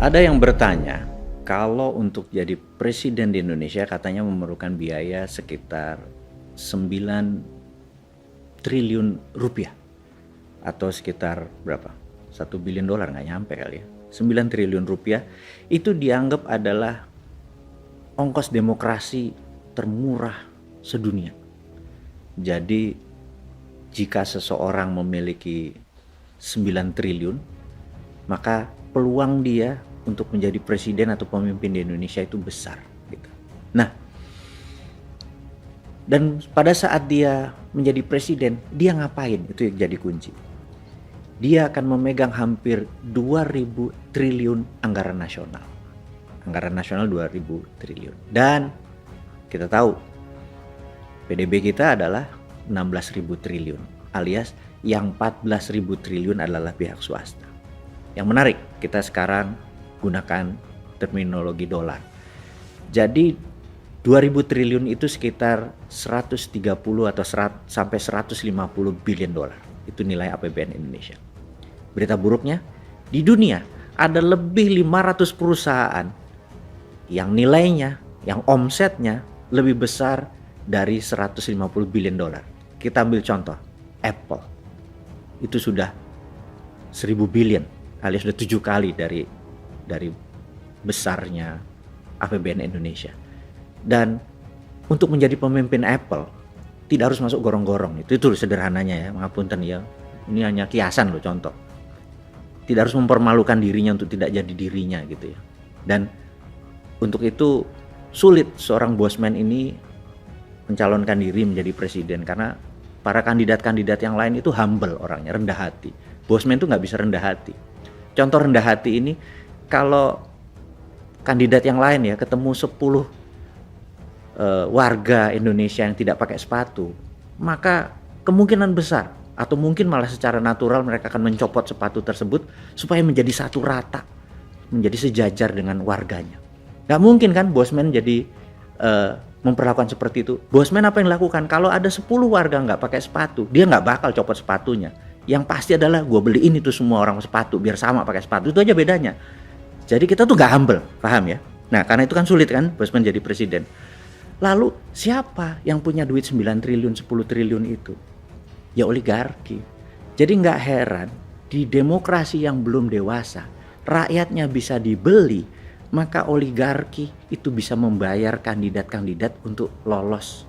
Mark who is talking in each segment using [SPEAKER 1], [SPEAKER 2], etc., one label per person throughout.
[SPEAKER 1] Ada yang bertanya, kalau untuk jadi presiden di Indonesia katanya memerlukan biaya sekitar 9 triliun rupiah atau sekitar berapa? 1 bilion dolar, nggak nyampe kali ya. 9 triliun rupiah itu dianggap adalah ongkos demokrasi termurah sedunia. Jadi jika seseorang memiliki 9 triliun, maka peluang dia untuk menjadi presiden atau pemimpin di Indonesia itu besar gitu. Nah, dan pada saat dia menjadi presiden, dia ngapain? Itu yang jadi kunci. Dia akan memegang hampir 2000 triliun anggaran nasional. Anggaran nasional 2000 triliun. Dan kita tahu PDB kita adalah 16.000 triliun, alias yang 14.000 triliun adalah pihak swasta. Yang menarik, kita sekarang gunakan terminologi dolar. Jadi 2000 triliun itu sekitar 130 atau sampai 150 billion dolar. Itu nilai APBN Indonesia. Berita buruknya, di dunia ada lebih 500 perusahaan yang nilainya, yang omsetnya lebih besar dari 150 billion dolar. Kita ambil contoh, Apple. Itu sudah 1000 billion, alias sudah 7 kali dari besarnya APBN Indonesia. Dan untuk menjadi pemimpin Apple tidak harus masuk gorong-gorong. Itu sederhananya ya, ngapunten ya. Ini hanya kiasan loh, contoh. Tidak harus mempermalukan dirinya untuk tidak jadi dirinya gitu ya. Dan untuk itu sulit seorang bosman ini mencalonkan diri menjadi presiden, karena para kandidat-kandidat yang lain itu humble orangnya, rendah hati. Bosman itu nggak bisa rendah hati. Contoh rendah hati ini, kalau kandidat yang lain ya ketemu 10 warga Indonesia yang tidak pakai sepatu, maka kemungkinan besar atau mungkin malah secara natural mereka akan mencopot sepatu tersebut supaya menjadi satu rata, menjadi sejajar dengan warganya. Gak mungkin kan bosman jadi memperlakukan seperti itu. Bosman apa yang dilakukan? Kalau ada 10 warga nggak pakai sepatu, dia nggak bakal copot sepatunya. Yang pasti adalah gue beliin itu semua orang sepatu biar sama pakai sepatu. Itu aja bedanya. Jadi kita tuh nggak humble, paham ya? Nah karena itu kan sulit kan bosman jadi presiden. Lalu siapa yang punya duit 9 triliun, 10 triliun itu? Ya oligarki. Jadi nggak heran di demokrasi yang belum dewasa, rakyatnya bisa dibeli, maka oligarki itu bisa membayar kandidat-kandidat untuk lolos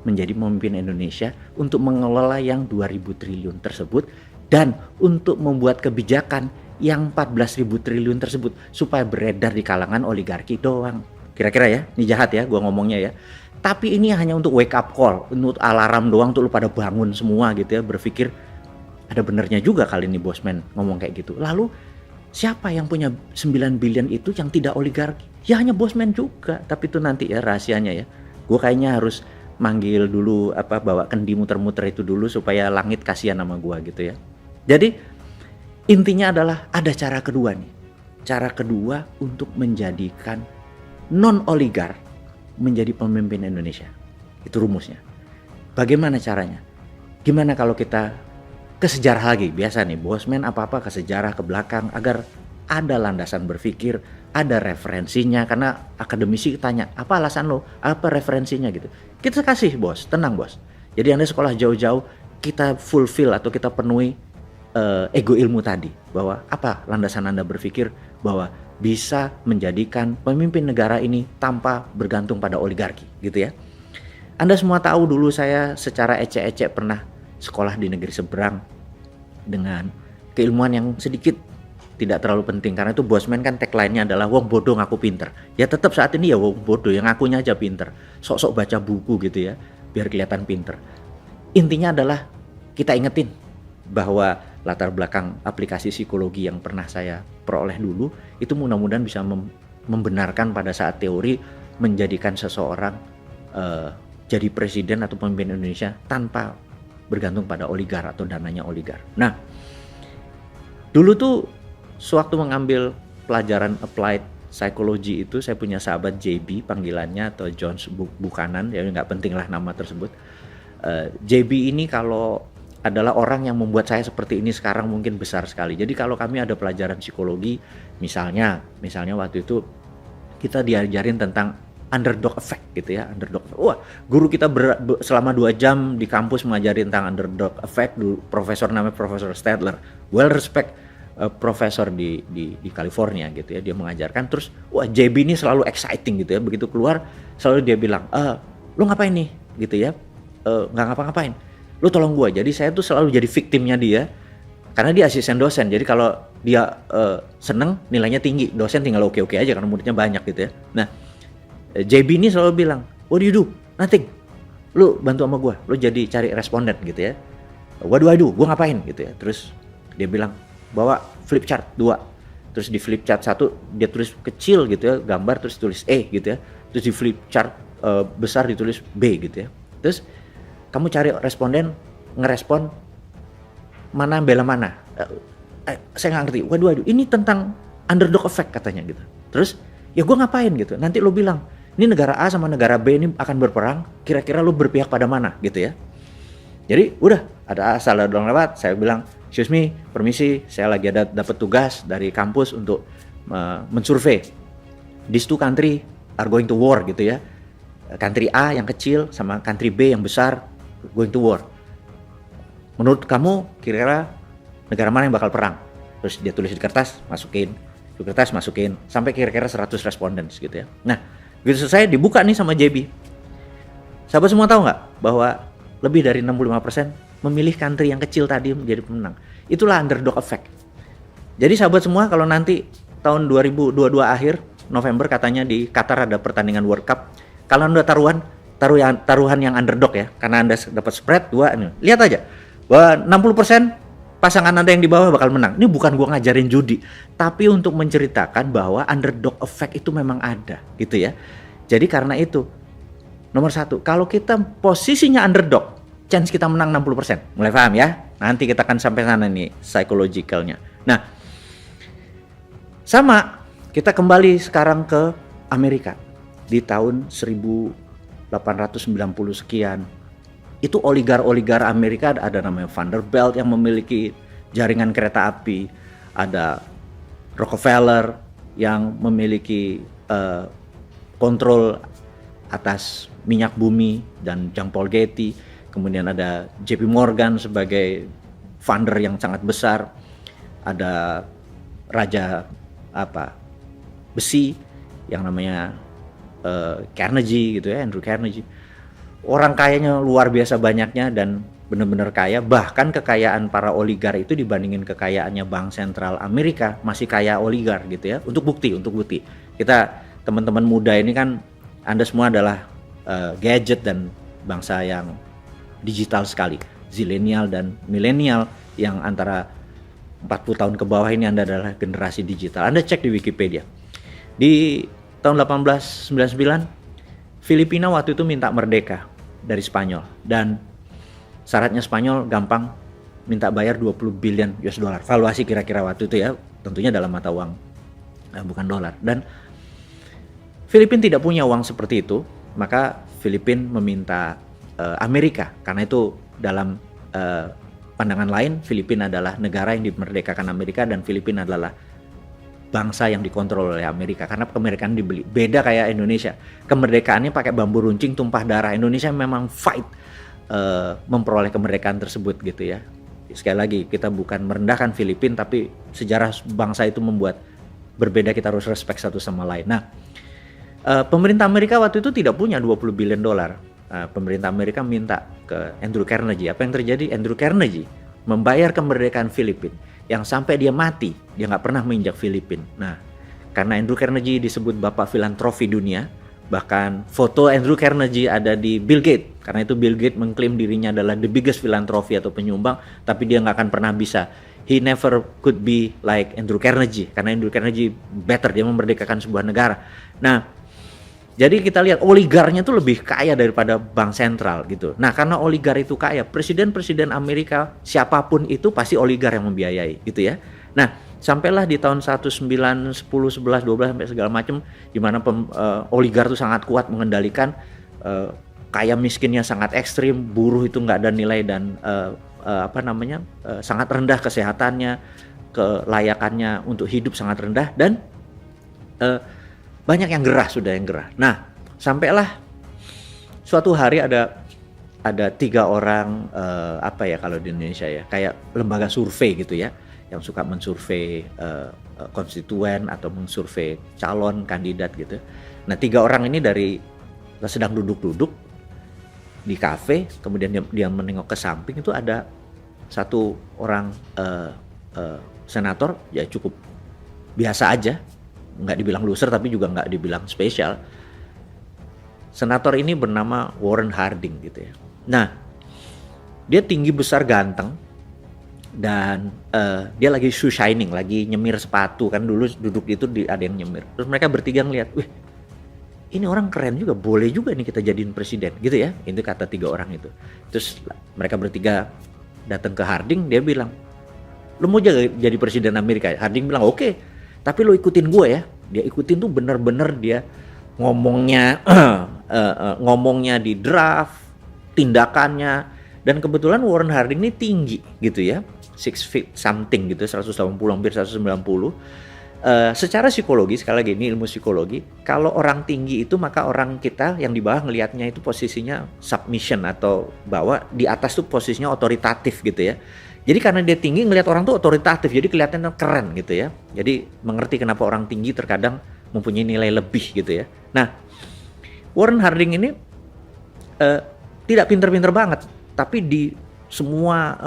[SPEAKER 1] menjadi pemimpin Indonesia, untuk mengelola yang 2000 triliun tersebut, dan untuk membuat kebijakan yang 14.000 triliun tersebut supaya beredar di kalangan oligarki doang. Kira-kira ya, ini jahat ya gua ngomongnya ya. Tapi ini hanya untuk wake up call, untuk alarm doang, untuk lu pada bangun semua gitu ya, berpikir ada benernya juga kali ini bosman ngomong kayak gitu. Lalu siapa yang punya 9 billion itu yang tidak oligarki? Ya hanya bosman juga, tapi itu nanti ya rahasianya ya. Gue kayaknya harus manggil dulu bawa kendi muter-muter itu dulu supaya langit kasihan sama gue gitu ya. Jadi intinya adalah ada cara kedua nih. Cara kedua untuk menjadikan non-oligar menjadi pemimpin Indonesia. Itu rumusnya. Bagaimana caranya? Gimana kalau kita ke sejarah lagi? Biasa nih bosman apa-apa ke sejarah, ke belakang, agar ada landasan berpikir, ada referensinya. Karena akademisi tanya, apa alasan lo? Apa referensinya gitu. Kita kasih bos, tenang bos. Jadi Anda sekolah jauh-jauh, kita fulfill atau kita penuhi ego ilmu tadi. Bahwa apa landasan Anda berpikir bahwa bisa menjadikan pemimpin negara ini tanpa bergantung pada oligarki gitu ya. Anda semua tahu dulu saya secara ecek-ecek pernah sekolah di negeri seberang dengan keilmuan yang sedikit tidak terlalu penting, karena itu bosman kan tagline-nya adalah wong bodoh ngaku pinter. Ya tetap saat ini ya wong bodoh yang ngakunya aja pinter, sok-sok baca buku gitu ya biar kelihatan pinter. Intinya adalah kita ingetin bahwa latar belakang aplikasi psikologi yang pernah saya peroleh dulu itu mudah-mudahan bisa membenarkan pada saat teori menjadikan seseorang jadi presiden atau pemimpin Indonesia tanpa bergantung pada oligar atau dananya oligar. Nah, dulu tuh sewaktu mengambil pelajaran applied psychology itu, saya punya sahabat JB panggilannya, atau John Buchanan, ya nggak penting lah nama tersebut. JB ini kalau adalah orang yang membuat saya seperti ini sekarang mungkin besar sekali. Jadi kalau kami ada pelajaran psikologi, misalnya waktu itu kita diajarin tentang underdog effect gitu ya, underdog. Wah, guru kita selama 2 jam di kampus mengajarin tentang underdog effect. Profesor namanya Profesor Stadler, well respect profesor di California gitu ya, dia mengajarkan. Terus wah, JB ini selalu exciting gitu ya, begitu keluar selalu dia bilang, lu ngapain nih gitu ya, nggak ngapa-ngapain, lu tolong gua. Jadi saya tuh selalu jadi victimnya dia, karena dia asisten dosen. Jadi kalau dia seneng, nilainya tinggi, dosen tinggal oke-oke aja karena muridnya banyak gitu ya. Nah, JB ini selalu bilang, what do you do? Nothing. Lu bantu sama gua, lu jadi cari responden gitu ya. What do I do? Gua ngapain gitu ya. Terus dia bilang, bawa flip chart 2. Terus di flip chart 1 dia tulis kecil gitu ya, gambar, terus tulis E gitu ya. Terus di flip chart besar ditulis B gitu ya. Terus kamu cari responden, ngerespon mana bela mana. Saya nggak ngerti. Waduh, ini tentang underdog effect katanya gitu. Terus ya gue ngapain gitu. Nanti lo bilang, ini negara A sama negara B ini akan berperang. Kira-kira lo berpihak pada mana gitu ya. Jadi udah ada asal doang lewat. Saya bilang, excuse me, permisi, saya lagi ada dapat tugas dari kampus untuk mensurvey. These 2 country are going to war gitu ya. Country A yang kecil sama country B yang besar going to war. Menurut kamu kira-kira negara mana yang bakal perang? Terus dia tulis di kertas, masukin, sampai kira-kira 100 responden gitu ya. Nah, begitu selesai dibuka nih sama JB. Sahabat semua tahu nggak bahwa lebih dari 65% memilih country yang kecil tadi menjadi pemenang. Itulah underdog effect. Jadi sahabat semua, kalau nanti tahun 2022 akhir November katanya di Qatar ada pertandingan World Cup. Kalau Anda taruhan yang underdog ya, karena Anda dapat spread 2 nih. Lihat aja bahwa 60% pasangan Anda yang di bawah bakal menang. Ini bukan gua ngajarin judi, tapi untuk menceritakan bahwa underdog effect itu memang ada gitu ya. Jadi karena itu nomor 1, kalau kita posisinya underdog, chance kita menang 60%. Mulai paham ya? Nanti kita akan sampai sana nih psychologicalnya. Nah, sama kita kembali sekarang ke Amerika. Di tahun 1890 sekian, itu oligar Amerika ada namanya Vanderbilt yang memiliki jaringan kereta api, ada Rockefeller yang memiliki kontrol atas minyak bumi dan Jean Paul Getty, kemudian ada JP Morgan sebagai funder yang sangat besar, ada raja besi yang namanya Carnegie gitu ya, Andrew Carnegie. Orang kayanya luar biasa banyaknya dan benar-benar kaya. Bahkan kekayaan para oligar itu dibandingin kekayaannya Bank Sentral Amerika masih kaya oligar gitu ya. Untuk bukti. Kita teman-teman muda ini kan, Anda semua adalah gadget dan bangsa yang digital sekali. Zilenial dan milenial yang antara 40 tahun ke bawah ini Anda adalah generasi digital. Anda cek di Wikipedia. Di tahun 1899 Filipina waktu itu minta merdeka dari Spanyol, dan syaratnya Spanyol gampang, minta bayar 20 billion US dollar. Valuasi kira-kira waktu itu ya, tentunya dalam mata uang bukan dolar. Dan Filipina tidak punya uang seperti itu, maka Filipina meminta Amerika, karena itu dalam pandangan lain Filipina adalah negara yang dimerdekakan Amerika dan Filipina adalah bangsa yang dikontrol oleh Amerika, karena kemerdekaan dibeli. Beda kayak Indonesia, kemerdekaannya pakai bambu runcing tumpah darah. Indonesia memang fight memperoleh kemerdekaan tersebut gitu ya. Sekali lagi, kita bukan merendahkan Filipina, tapi sejarah bangsa itu membuat berbeda, kita harus respect satu sama lain. Nah, pemerintah Amerika waktu itu tidak punya 20 billion dolar. Pemerintah Amerika minta ke Andrew Carnegie. Apa yang terjadi? Andrew Carnegie membayar kemerdekaan Filipina, yang sampai dia mati dia nggak pernah menginjak Filipina. Nah, karena Andrew Carnegie disebut bapak filantropi dunia, bahkan foto Andrew Carnegie ada di Bill Gates, karena itu Bill Gates mengklaim dirinya adalah the biggest philanthropy atau penyumbang, tapi dia nggak akan pernah bisa, he never could be like Andrew Carnegie, karena Andrew Carnegie better, dia memerdekakan sebuah negara. Nah, jadi kita lihat oligarnya itu lebih kaya daripada bank sentral gitu. Nah, karena oligar itu kaya, presiden-presiden Amerika siapapun itu pasti oligar yang membiayai gitu ya. Nah, sampailah di tahun 1910, 11, 12 sampai segala macam, di mana oligar itu sangat kuat mengendalikan, kaya miskinnya sangat ekstrim, buruh itu nggak ada nilai dan sangat rendah kesehatannya, kelayakannya untuk hidup sangat rendah, dan banyak yang gerah. Nah, sampailah suatu hari ada 3 orang kalau di Indonesia ya, kayak lembaga survei gitu ya, yang suka mensurvei konstituen atau mensurvei calon kandidat gitu. Nah, 3 orang ini sedang duduk-duduk di kafe, kemudian dia menengok ke samping, itu ada satu orang senator, ya cukup biasa aja, nggak dibilang loser tapi juga nggak dibilang spesial. Senator ini bernama Warren Harding gitu ya. Nah, dia tinggi, besar, ganteng, dan dia lagi shoe shining, lagi nyemir sepatu, kan dulu duduk itu ada yang nyemir. Terus mereka bertiga ngeliat, wih, ini orang keren juga, boleh juga nih kita jadiin presiden gitu ya. Itu kata 3 orang itu. Terus mereka bertiga datang ke Harding, dia bilang, lo mau jadi presiden Amerika? Harding bilang, oke, tapi lo ikutin gue ya. Dia ikutin tuh bener-bener, dia ngomongnya di draft, tindakannya. Dan kebetulan Warren Harding ini tinggi gitu ya, 6 feet something gitu, 180 hampir 190. Secara psikologi, sekali lagi ini ilmu psikologi, kalau orang tinggi itu maka orang kita yang di bawah ngelihatnya itu posisinya submission, atau bahwa di atas tuh posisinya otoritatif gitu ya. Jadi karena dia tinggi, ngelihat orang tuh otoritatif, jadi kelihatannya keren gitu ya. Jadi mengerti kenapa orang tinggi terkadang mempunyai nilai lebih gitu ya. Nah, Warren Harding ini tidak pinter-pinter banget, tapi di semua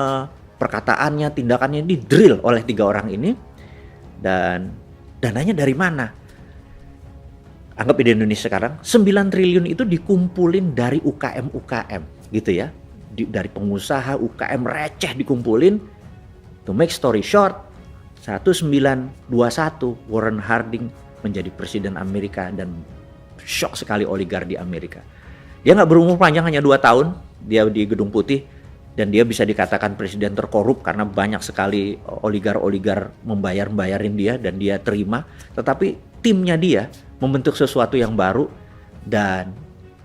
[SPEAKER 1] perkataannya, tindakannya di drill oleh 3 orang ini. Dan dananya dari mana? Anggap di Indonesia sekarang 9 triliun itu dikumpulin dari UKM gitu ya. Dari pengusaha UKM receh dikumpulin. To make story short, 1921 Warren Harding menjadi presiden Amerika, dan shock sekali oligar di Amerika. Dia nggak berumur panjang, hanya 2 tahun dia di Gedung Putih, dan dia bisa dikatakan presiden terkorup karena banyak sekali oligar membayarin dia, dan dia terima. Tetapi timnya dia membentuk sesuatu yang baru. Dan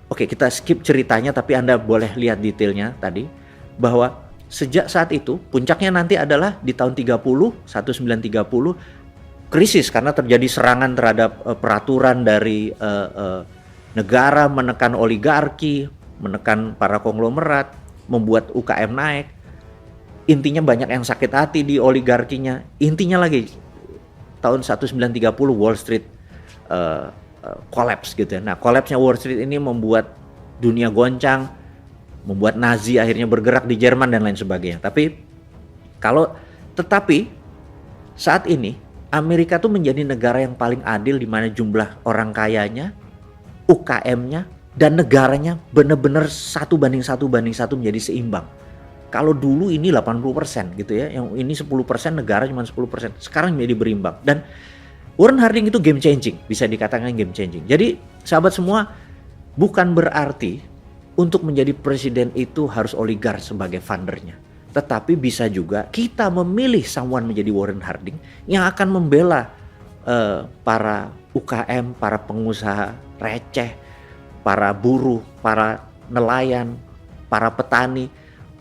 [SPEAKER 1] oke, kita skip ceritanya, tapi Anda boleh lihat detailnya tadi, bahwa sejak saat itu puncaknya nanti adalah di tahun 1930 krisis karena terjadi serangan terhadap peraturan dari negara, menekan oligarki, menekan para konglomerat, membuat UKM naik. Intinya banyak yang sakit hati di oligarkinya. Intinya lagi tahun 1930 Wall Street collapse gitu ya. Nah, collapse-nya Wall Street ini membuat dunia goncang, membuat Nazi akhirnya bergerak di Jerman dan lain sebagainya. Tetapi saat ini Amerika tuh menjadi negara yang paling adil, di mana jumlah orang kayanya, UKM-nya, dan negaranya benar-benar 1:1 menjadi seimbang. Kalau dulu ini 80% gitu ya, yang ini 10%, negara cuma 10%. Sekarang menjadi berimbang. Dan Warren Harding itu game changing, bisa dikatakan game changing. Jadi sahabat semua, bukan berarti untuk menjadi presiden itu harus oligar sebagai fundernya. Tetapi bisa juga kita memilih someone menjadi Warren Harding yang akan membela para UKM, para pengusaha receh, para buruh, para nelayan, para petani,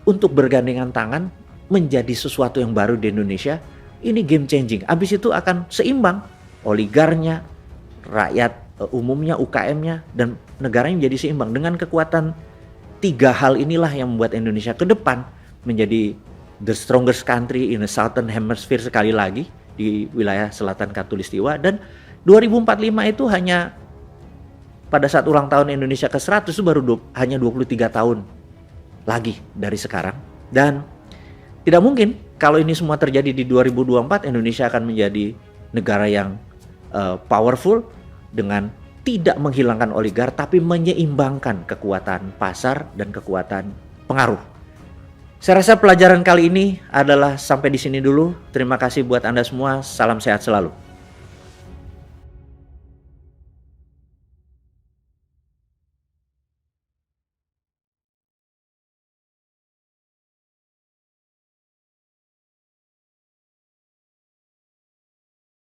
[SPEAKER 1] untuk bergandengan tangan menjadi sesuatu yang baru di Indonesia. Ini game changing. Abis itu akan seimbang, oligarnya, rakyat umumnya, UKM-nya, dan negaranya menjadi seimbang. Dengan kekuatan 3 hal inilah yang membuat Indonesia ke depan menjadi the strongest country in the southern hemisphere sekali lagi di wilayah selatan Khatulistiwa. Dan 2045 itu hanya pada saat ulang tahun Indonesia ke-100 itu baru hanya 23 tahun lagi dari sekarang. Dan tidak mungkin kalau ini semua terjadi di 2024, Indonesia akan menjadi negara yang powerful dengan tidak menghilangkan oligar, tapi menyeimbangkan kekuatan pasar dan kekuatan pengaruh. Saya rasa pelajaran kali ini adalah sampai di sini dulu. Terima kasih buat Anda semua. Salam sehat selalu.